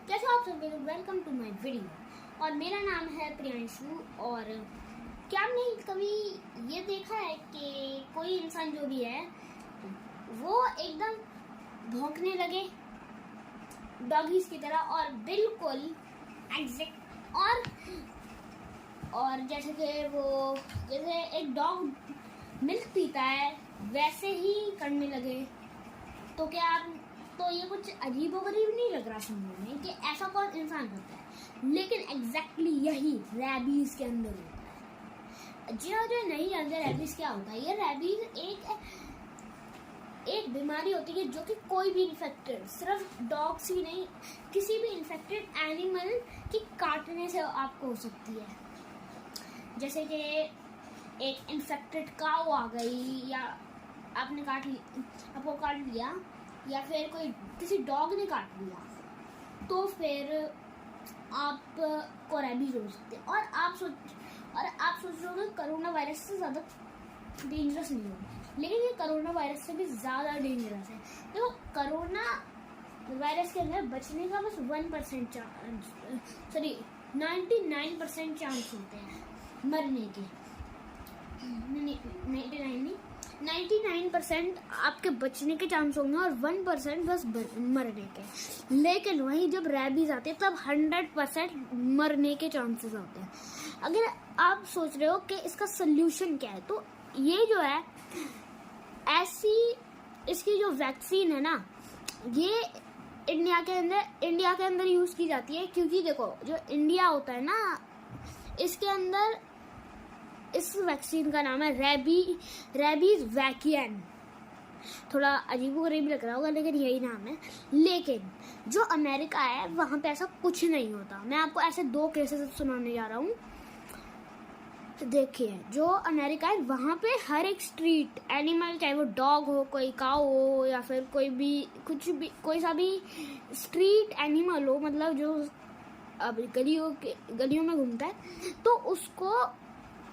कैसे आप सब लोग, वेलकम टू माय वीडियो। और मेरा नाम है प्रियांशु। और क्या आपने कभी ये देखा है कि कोई इंसान जो भी है वो एकदम भौंकने लगे डॉगीज की तरह, और बिल्कुल एग्जैक्ट और जैसे एक डॉग मिल्क पीता है वैसे ही करने लगे। तो क्या आप तो ये कुछ अजीबोगरीब नहीं लग रहा सुनने में कि ऐसा कौन इंसान होता है, लेकिन एग्जैक्टली यही रैबीज के अंदर होता है। जी हाँ, जो नहीं जानते रैबीज क्या होता है, ये रैबीज एक बीमारी होती है जो कि कोई भी इन्फेक्टेड, सिर्फ डॉग्स ही नहीं, किसी भी इन्फेक्टेड एनिमल की काटने से आपको हो सकती है। जैसे कि एक इन्फेक्टेड काऊ आ गई, या आपको काट लिया, या फिर कोई किसी डॉग ने काट लिया, तो फिर आपको रैबीज हो सकती है। और आप सोच रहे हो कोरोना वायरस से ज़्यादा डेंजरस नहीं होगा, लेकिन ये कोरोना वायरस से भी ज़्यादा डेंजरस है। देखो, कोरोना वायरस के अंदर बचने का बस 1% चांस, 99% चांस होते हैं मरने के। 99% आपके बचने के चांस होंगे और 1% बस मरने के। लेकिन वहीं जब रैबीज आती है तब 100% मरने के चांसेस होते हैं। अगर आप सोच रहे हो कि इसका सोल्यूशन क्या है, तो ये जो है इसकी जो वैक्सीन है ना, ये इंडिया के अंदर यूज की जाती है। क्योंकि देखो, जो इंडिया होता है ना, इसके अंदर इस वैक्सीन का नाम है रैबीज वैक्सीन। थोड़ा अजीबोगरीब लग रहा होगा, लेकिन यही नाम है। लेकिन जो अमेरिका है वहाँ पे ऐसा कुछ नहीं होता। मैं आपको ऐसे 2 केसेस सुनाने जा रहा हूँ। देखिए, जो अमेरिका है वहाँ पे हर एक स्ट्रीट एनिमल, चाहे वो डॉग हो, कोई काऊ हो, या फिर कोई सा भी स्ट्रीट एनिमल हो, मतलब जो अब गलियों में घूमता है, तो उसको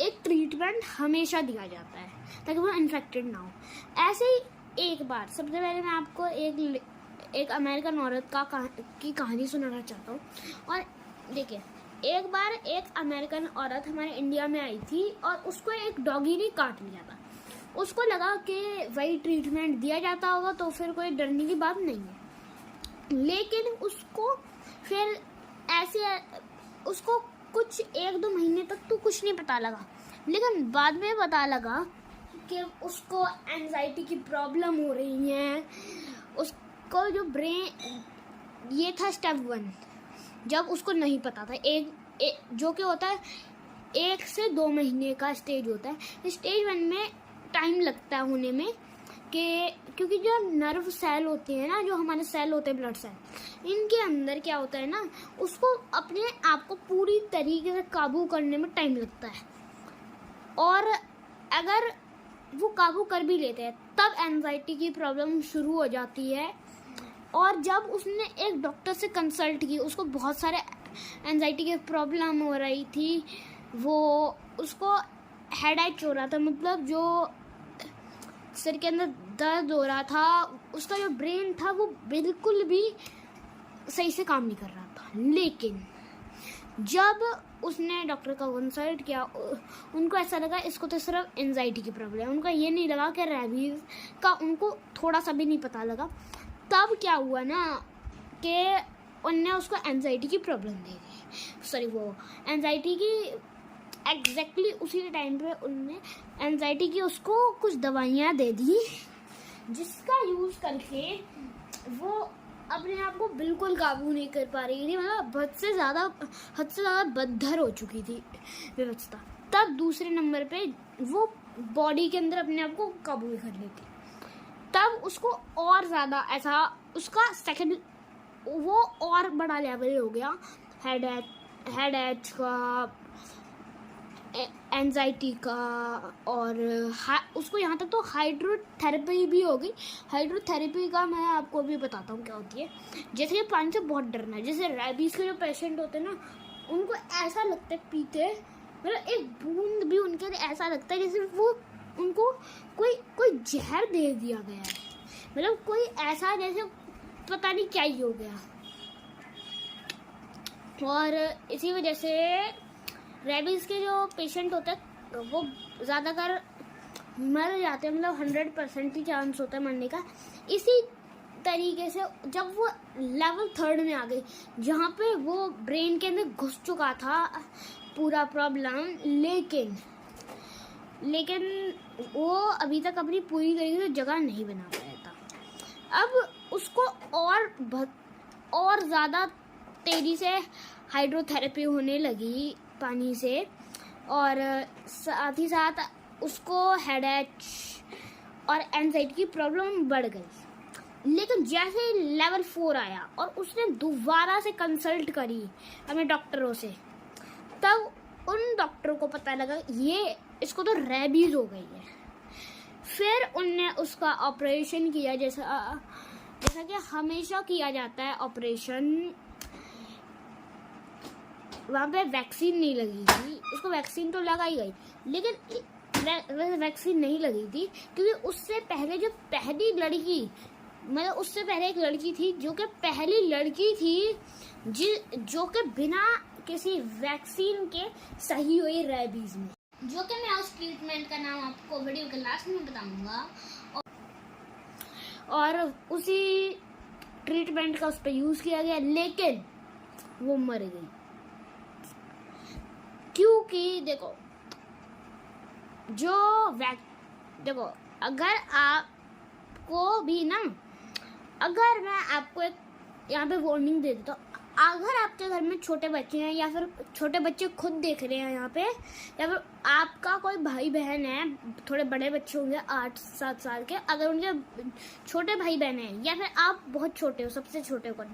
एक ट्रीटमेंट हमेशा दिया जाता है ताकि वो इन्फेक्टेड ना हो। ऐसे ही एक बार सबसे पहले मैं आपको एक अमेरिकन औरत की कहानी सुनाना चाहता हूँ। और देखिए, एक बार एक अमेरिकन औरत हमारे इंडिया में आई थी और उसको एक डॉगी ने काट लिया था। उसको लगा कि वही ट्रीटमेंट दिया जाता होगा तो फिर कोई डरने की बात नहीं है। लेकिन उसको कुछ 1-2 महीने तक तो कुछ नहीं पता लगा, लेकिन बाद में पता लगा कि उसको एंजाइटी की प्रॉब्लम हो रही है। उसको जो ब्रेन, ये था स्टेप 1, जब उसको नहीं पता था। जो कि होता है 1 से 2 महीने का स्टेज होता है। स्टेज 1 में टाइम लगता है होने में, क्योंकि जो नर्व सेल होते हैं ना, जो हमारे सेल होते हैं ब्लड सेल, इनके अंदर क्या होता है ना, उसको अपने आप को पूरी तरीके से काबू करने में टाइम लगता है। और अगर वो काबू कर भी लेते हैं तब एंजाइटी की प्रॉब्लम शुरू हो जाती है। और जब उसने एक डॉक्टर से कंसल्ट की, उसको बहुत सारे एंजाइटी की प्रॉब्लम हो रही थी। उसको हेडेक हो रहा था, मतलब जो सिर के अंदर दर्द हो रहा था। उसका जो ब्रेन था वो बिल्कुल भी सही से काम नहीं कर रहा था। लेकिन जब उसने डॉक्टर का कंसल्ट किया, उनको ऐसा लगा इसको तो सिर्फ एंजाइटी की प्रॉब्लम है। उनको ये नहीं लगा कि रैबीज का, उनको थोड़ा सा भी नहीं पता लगा। तब क्या हुआ ना कि उनने उसको एंजाइटी की प्रॉब्लम दे दी। वो एंजाइटी की एग्जैक्टली उसी टाइम पे उनने एंजाइटी की उसको कुछ दवाइयाँ दे दी, जिसका यूज़ करके वो अपने आप को बिल्कुल काबू नहीं कर पा रही थी। मतलब हद से ज़्यादा बदतर हो चुकी थी व्यवस्था। तब दूसरे नंबर पे वो बॉडी के अंदर अपने आप को काबू कर लेती। तब उसको और ज़्यादा ऐसा, उसका सेकंड वो और बड़ा लेवल हो गया हेडेक का, एंजाइटी का। और उसको यहाँ तक तो हाइड्रोथेरेपी भी हो गई। हाइड्रोथेरेपी का मैं आपको भी बताता हूँ क्या होती है। जैसे कि पानी से बहुत डरना है, जैसे रैबीज के जो पेशेंट होते हैं ना, उनको ऐसा लगता है पीते, मतलब एक बूंद भी उनके लिए ऐसा लगता है जैसे वो उनको कोई जहर दे दिया गया है। मतलब कोई ऐसा जैसे पता नहीं क्या ही हो गया। और इसी वजह से रेबीज़ के जो पेशेंट होते हैं वो ज़्यादातर मर जाते हैं, मतलब 100% ही चांस होता है मरने का। इसी तरीके से जब वो लेवल 3 में आ गई, जहाँ पे वो ब्रेन के अंदर घुस चुका था पूरा प्रॉब्लम, लेकिन वो अभी तक अपनी पूरी तरीके से जगह नहीं बना पाया था। अब उसको और ज़्यादा तेज़ी से हाइड्रोथेरेपी होने लगी पानी से, और साथ ही साथ उसको हेडेक और एंजाइटी की प्रॉब्लम बढ़ गई। लेकिन जैसे लेवल 4 आया और उसने दोबारा से कंसल्ट करी हमें डॉक्टरों से, तब उन डॉक्टरों को पता लगा इसको तो रेबीज हो गई है। फिर उनने उसका ऑपरेशन किया, जैसा कि हमेशा किया जाता है ऑपरेशन। वहाँ पे वैक्सीन नहीं लगी थी, उसको वैक्सीन तो लगाई गई, लेकिन वैक्सीन नहीं लगी थी क्योंकि उससे पहले जो पहली लड़की, मतलब उससे पहले एक लड़की थी जो कि पहली लड़की थी जो कि बिना किसी वैक्सीन के सही हुई रेबीज में, जो कि मैं उस ट्रीटमेंट का नाम आपको वीडियो के लास्ट में बताऊंगा। और उसी ट्रीटमेंट का उस पर यूज किया गया, लेकिन वो मर गई। क्योंकि देखो अगर आपको भी ना, अगर मैं आपको एक यहाँ पे वार्निंग दे देता हूँ, अगर आपके घर में छोटे बच्चे हैं या फिर छोटे बच्चे खुद देख रहे हैं यहाँ पे, या फिर आपका कोई भाई बहन है, थोड़े बड़े बच्चे होंगे 8-7 साल के, अगर उनके छोटे भाई बहन हैं या फिर आप बहुत छोटे हो, सबसे छोटे हो,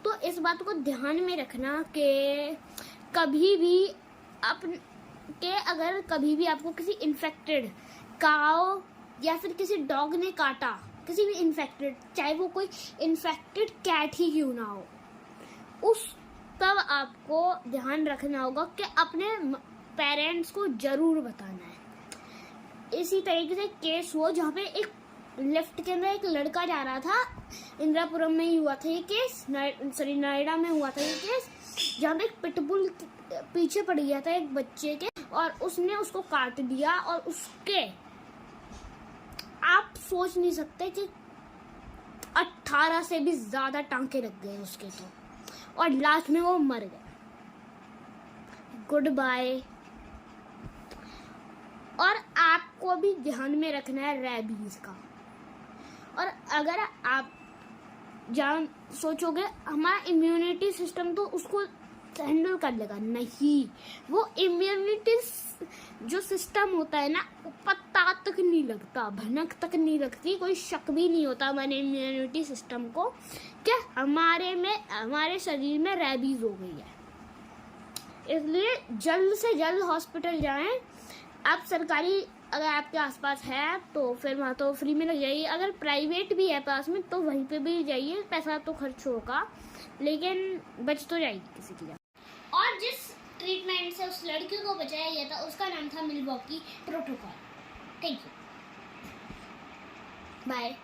तो इस बात को ध्यान में रखना कि अगर कभी भी आपको किसी इन्फेक्टेड काऊ या फिर किसी डॉग ने काटा, किसी भी इन्फेक्टेड, चाहे वो कोई इन्फेक्टेड कैट ही क्यों ना हो, तब आपको ध्यान रखना होगा कि अपने पेरेंट्स को जरूर बताना है। इसी तरीके से केस हुआ जहाँ पे एक लिफ्ट के अंदर एक लड़का जा रहा था, इंदिरापुरम में ही हुआ था ये केस, नोएडा में हुआ था ये केस, जहाँ पे एक पिटबुल पीछे पड़ गया था एक बच्चे के और उसने उसको काट दिया, और उसके आप सोच नहीं सकते कि 18 से भी ज्यादा टांके लग गए उसके तो, और लास्ट में वो मर गया। Good bye. और आपको भी ध्यान में रखना है रेबीज का। और अगर आप सोचोगे हमारा इम्यूनिटी सिस्टम तो उसको हैंडल कर लेगा, नहीं, वो इम्यूनिटी जो सिस्टम होता है ना, वो पता तक नहीं लगता, भनक तक नहीं लगती, कोई शक भी नहीं होता हमारे इम्यूनिटी सिस्टम को कि हमारे शरीर में रेबीज हो गई है। इसलिए जल्द से जल्द हॉस्पिटल जाएं। आप सरकारी अगर आपके आसपास है तो फिर वहाँ तो फ्री में लग जाइए, अगर प्राइवेट भी है पास में तो वहीं पे भी जाइए, पैसा तो खर्च होगा लेकिन बच तो जाएगी किसी की। और जिस ट्रीटमेंट से उस लड़की को बचाया गया था उसका नाम था Milwaukee protocol. Thank you, bye.